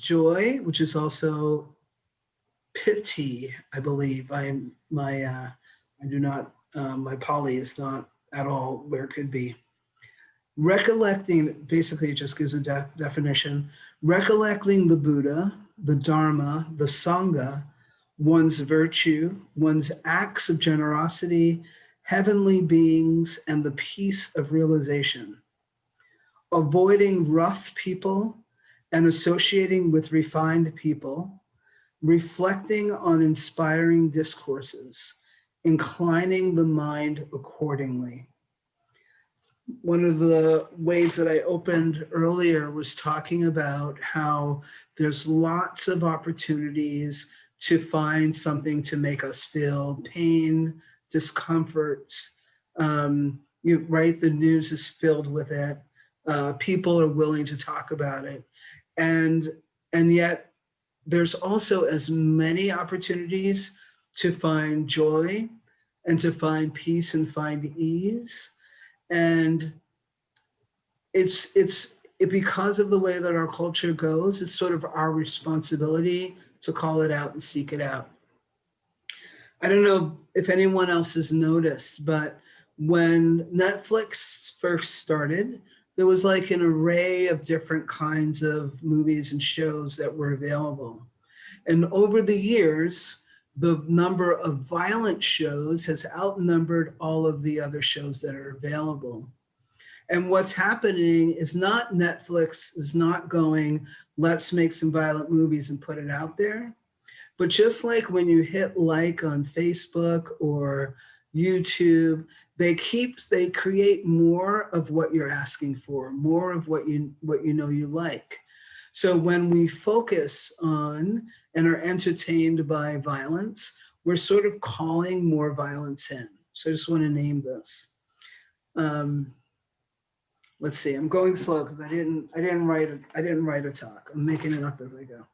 joy, which is also pity, I believe. My Pali is not at all where it could be. Recollecting, basically it just gives a definition. Recollecting the Buddha, the Dharma, the Sangha, one's virtue, one's acts of generosity, heavenly beings, and the peace of realization. Avoiding rough people and associating with refined people, reflecting on inspiring discourses, inclining the mind accordingly. One of the ways that I opened earlier was talking about how there's lots of opportunities to find something to make us feel pain, discomfort. Right? The news is filled with it. People are willing to talk about it. And yet there's also as many opportunities to find joy and to find peace and find ease. And it's because of the way that our culture goes, it's sort of our responsibility to call it out and seek it out. I don't know if anyone else has noticed, but when Netflix first started, there was like an array of different kinds of movies and shows that were available. And over the years, the number of violent shows has outnumbered all of the other shows that are available. And what's happening is not Netflix is not going, let's make some violent movies and put it out there. But just like when you hit like on Facebook or YouTube, they create more of what you're asking for, more of what you know you like. So when we focus on and are entertained by violence, we're sort of calling more violence in. So I just want to name this. Let's see. I'm going slow because I didn't write a talk. I'm making it up as I go.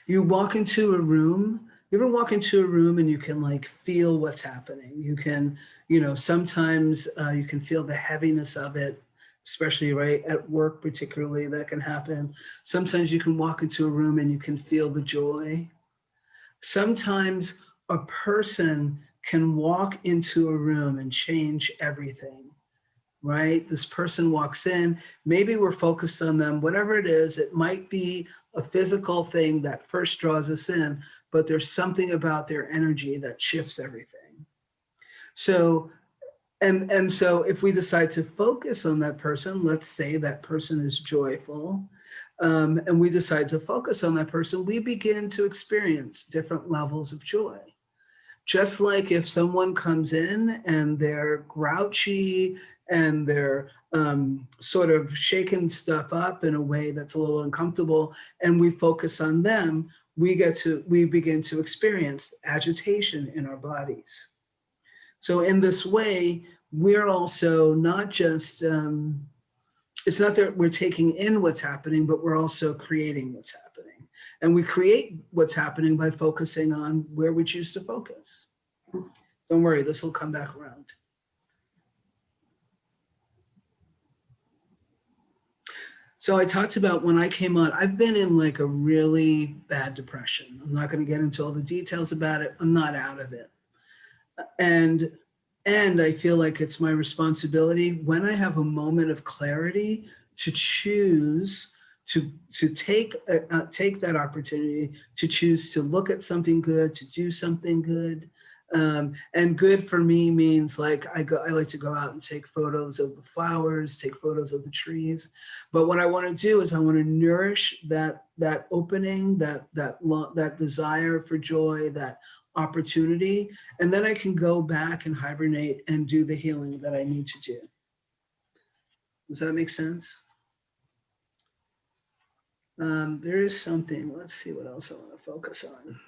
You walk into a room. You ever walk into a room and you can like feel what's happening? You can, sometimes you can feel the heaviness of it, especially right at work, particularly that can happen. Sometimes you can walk into a room and you can feel the joy. Sometimes a person can walk into a room and change everything. Right? This person walks in, maybe we're focused on them, whatever it is, it might be a physical thing that first draws us in, but there's something about their energy that shifts everything. So, and so if we decide to focus on that person, let's say that person is joyful, and we decide to focus on that person, we begin to experience different levels of joy. Just like if someone comes in and they're grouchy and they're sort of shaking stuff up in a way that's a little uncomfortable, and we focus on them, we begin to experience agitation in our bodies. So in this way, we're also not just, it's not that we're taking in what's happening, but we're also creating what's happening. And we create what's happening by focusing on where we choose to focus. Don't worry, this will come back around. So I talked about when I came on, I've been in like a really bad depression. I'm not going to get into all the details about it. I'm not out of it. And I feel like it's my responsibility when I have a moment of clarity to choose to take that opportunity, to choose to look at something good, to do something good. And good for me means like I like to go out and take photos of the flowers, take photos of the trees. But what I want to do is I want to nourish that opening, that desire for joy, that opportunity, and then I can go back and hibernate and do the healing that I need to do. Does that make sense? There is something, let's see what else I want to focus on.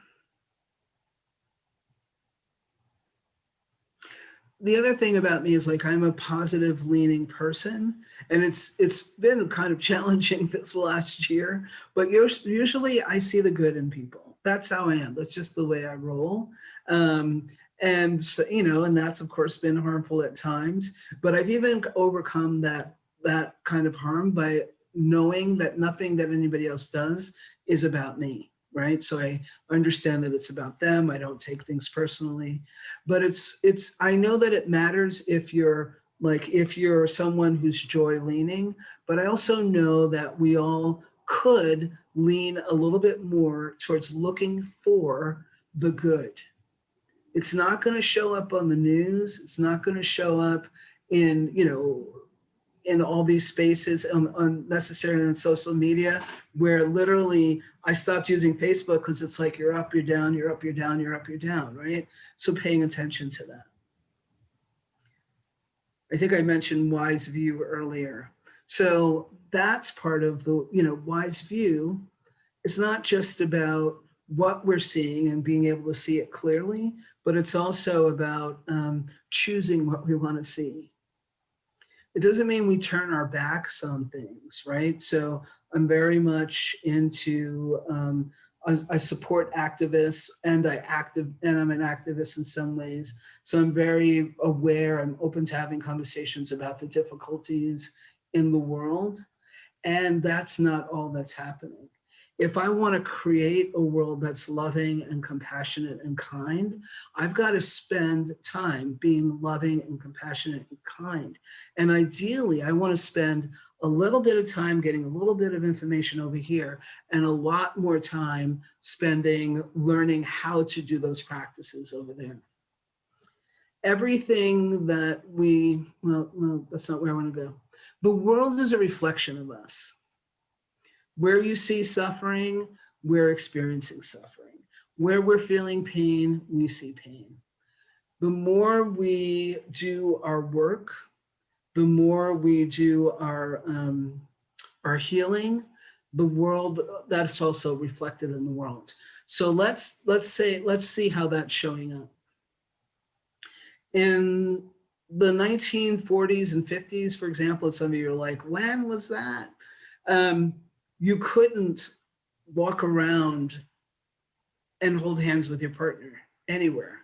The other thing about me is like I'm a positive leaning person, and it's been kind of challenging this last year, but usually I see the good in people. That's how I am. That's just the way I roll. And so, and that's of course been harmful at times, but I've even overcome that that kind of harm by knowing that nothing that anybody else does is about me, right? So I understand that it's about them. I don't take things personally, but I know that it matters if you're someone who's joy leaning, but I also know that we all could lean a little bit more towards looking for the good. It's not going to show up on the news. It's not going to show up in, in all these spaces unnecessarily on social media, where literally I stopped using Facebook because it's like you're up, you're down, you're up, you're down, you're up, you're down, right? So paying attention to that. I think I mentioned wise view earlier. So that's part of the, wise view. It's not just about what we're seeing and being able to see it clearly, but it's also about choosing what we want to see. It doesn't mean we turn our backs on things, right? So I'm very much into, I support activists, and I'm an activist in some ways. So I'm very aware, I'm open to having conversations about the difficulties in the world. And that's not all that's happening. If I want to create a world that's loving and compassionate and kind, I've got to spend time being loving and compassionate and kind. And ideally, I want to spend a little bit of time getting a little bit of information over here and a lot more time spending learning how to do those practices over there. Everything that no, that's not where I want to go. The world is a reflection of us. Where you see suffering, we're experiencing suffering. Where we're feeling pain, we see pain. The more we do our work, the more we do our healing, the world, that's also reflected in the world. So let's see how that's showing up. In the 1940s and 50s, for example, some of you are like, when was that? You couldn't walk around and hold hands with your partner anywhere,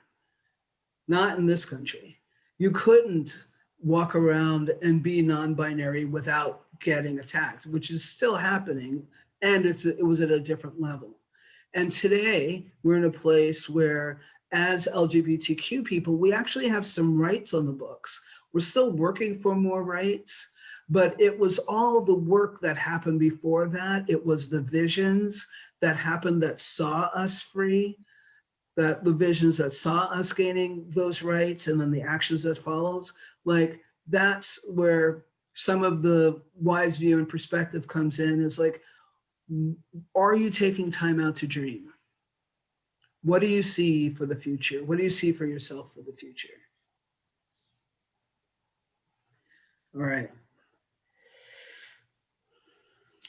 not in this country. You couldn't walk around and be non-binary without getting attacked, which is still happening, and it was at a different level. And today, we're in a place where, as LGBTQ people, we actually have some rights on the books. We're still working for more rights, but it was all the work that happened before that. It was the visions that happened that saw us free, that the visions that saw us gaining those rights, and then the actions that follows. Like, that's where some of the wise view and perspective comes in. It's like, are you taking time out to dream? What do you see for the future? What do you see for yourself for the future? All right.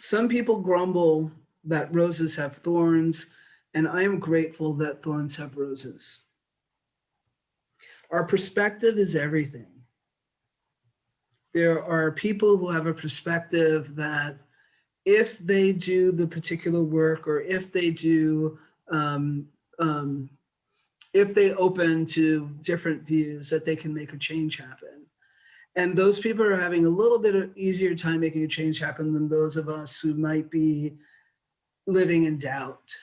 Some people grumble that roses have thorns, and I am grateful that thorns have roses. Our perspective is everything. There are people who have a perspective that if they do the particular work, or if they do, if they open to different views, that they can make a change happen. And those people are having a little bit of easier time making a change happen than those of us who might be living in doubt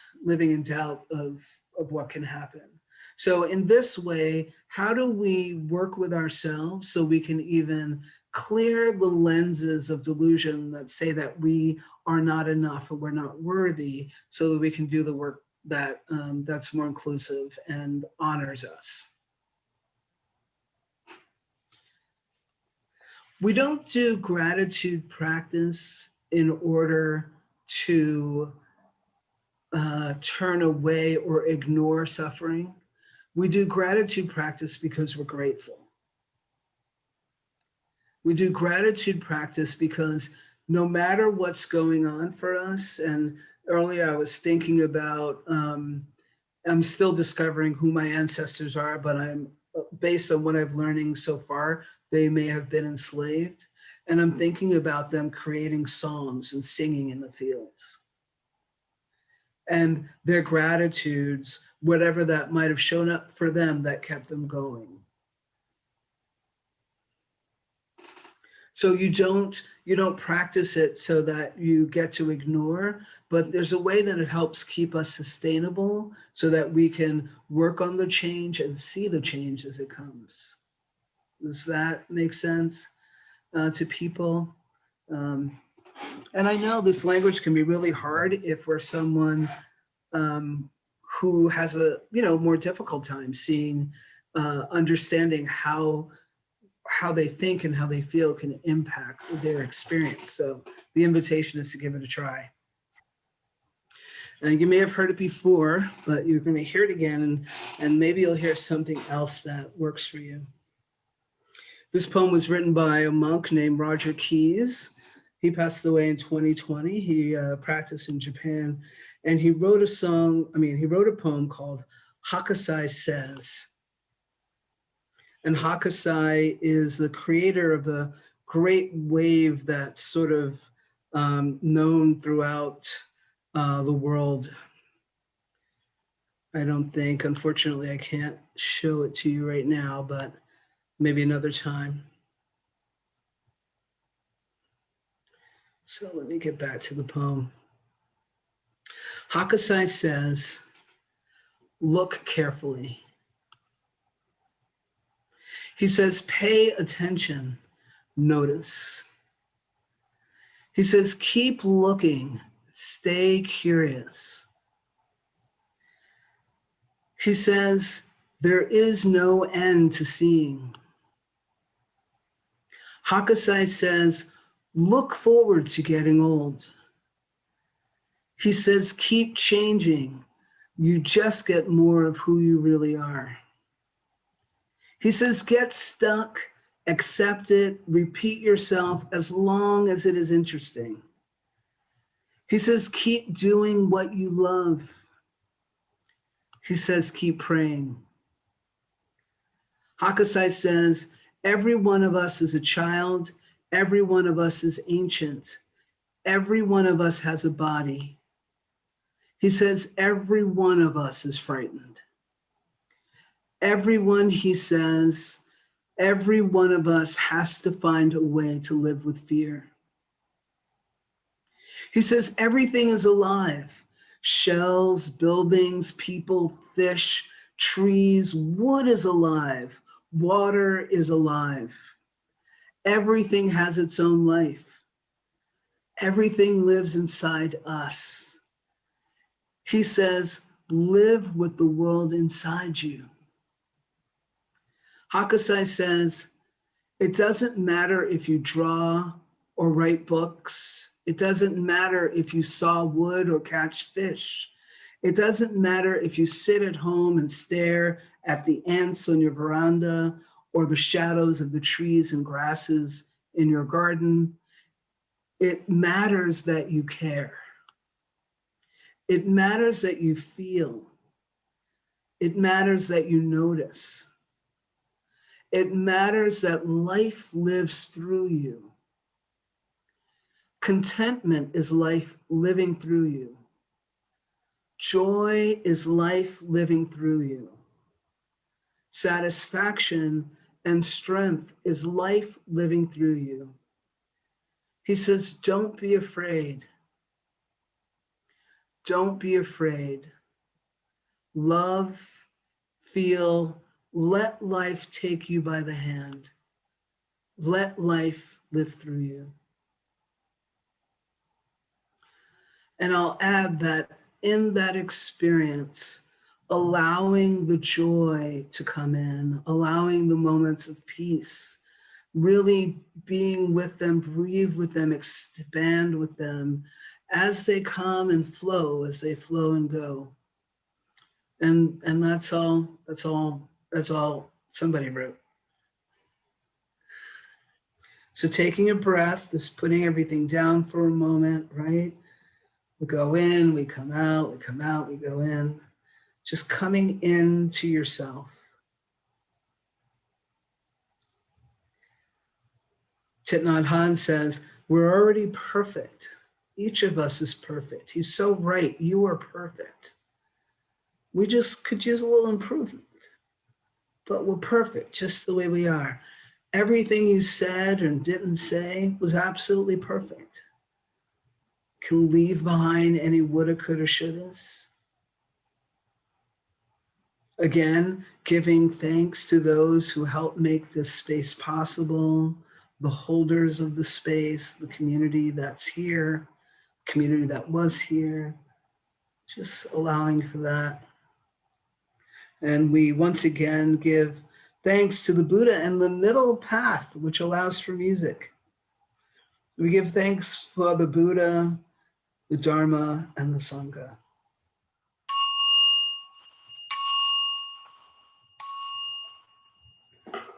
of what can happen. So in this way, how do we work with ourselves so we can even clear the lenses of delusion that say that we are not enough or we're not worthy, so that we can do the work that that's more inclusive and honors us? We don't do gratitude practice in order to turn away or ignore suffering. We do gratitude practice because we're grateful. We do gratitude practice because no matter what's going on for us, and earlier I was thinking about, I'm still discovering who my ancestors are, but I'm, based on what I've learning so far, they may have been enslaved. And I'm thinking about them creating songs and singing in the fields. And their gratitudes, whatever that might have shown up for them, that kept them going. So you don't practice it so that you get to ignore, but there's a way that it helps keep us sustainable so that we can work on the change and see the change as it comes. Does that make sense to people? And I know this language can be really hard if we're someone who has a more difficult time seeing, understanding how they think and how they feel can impact their experience. So the invitation is to give it a try. And you may have heard it before, but you're going to hear it again, and maybe you'll hear something else that works for you. This poem was written by a monk named Roger Keyes. He passed away in 2020. He practiced in Japan, and he wrote a poem called Hakusai Says. And Hakusai is the creator of a great wave that's sort of known throughout the world. I don't think, unfortunately, I can't show it to you right now, but maybe another time. So let me get back to the poem. Hakusai says, look carefully. He says, pay attention, notice. He says, keep looking, stay curious. He says, there is no end to seeing. Hakusai says, look forward to getting old. He says, keep changing. You just get more of who you really are. He says, get stuck, accept it, repeat yourself as long as it is interesting. He says, keep doing what you love. He says, keep praying. Hakusai says, every one of us is a child. Every one of us is ancient. Every one of us has a body. He says, every one of us is frightened. Everyone, he says, every one of us has to find a way to live with fear. He says, everything is alive. Shells, buildings, people, fish, trees, wood is alive. Water is alive. Everything has its own life. Everything lives inside us. He says, live with the world inside you. Hakusai says, it doesn't matter if you draw or write books. It doesn't matter if you saw wood or catch fish. It doesn't matter if you sit at home and stare at the ants on your veranda or the shadows of the trees and grasses in your garden. It matters that you care. It matters that you feel. It matters that you notice. It matters that life lives through you. Contentment is life living through you. Joy is life living through you. Satisfaction and strength is life living through you. He says, don't be afraid. Don't be afraid. Love, feel, let life take you by the hand. Let life live through you. And I'll add that in that experience, allowing the joy to come in, allowing the moments of peace, really being with them, breathe with them, expand with them as they come and flow, as they flow and go. And that's all somebody wrote. So taking a breath, just putting everything down for a moment, right? We go in, we come out, we come out, we go in. Just coming into yourself. Thich Nhat Hanh says, we're already perfect. Each of us is perfect. He's so right. You are perfect. We just could use a little improvement, but we're perfect just the way we are. everything you said and didn't say was absolutely perfect. Can leave behind any woulda, coulda, shouldas. Again, giving thanks to those who helped make this space possible, the holders of the space, the community that's here, community that was here, just allowing for that. And we once again give thanks to the Buddha and the middle path, which allows for music. We give thanks for the Buddha, the Dharma, and the Sangha.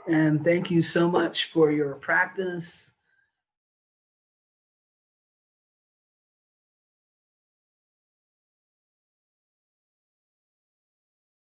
And thank you so much for your practice.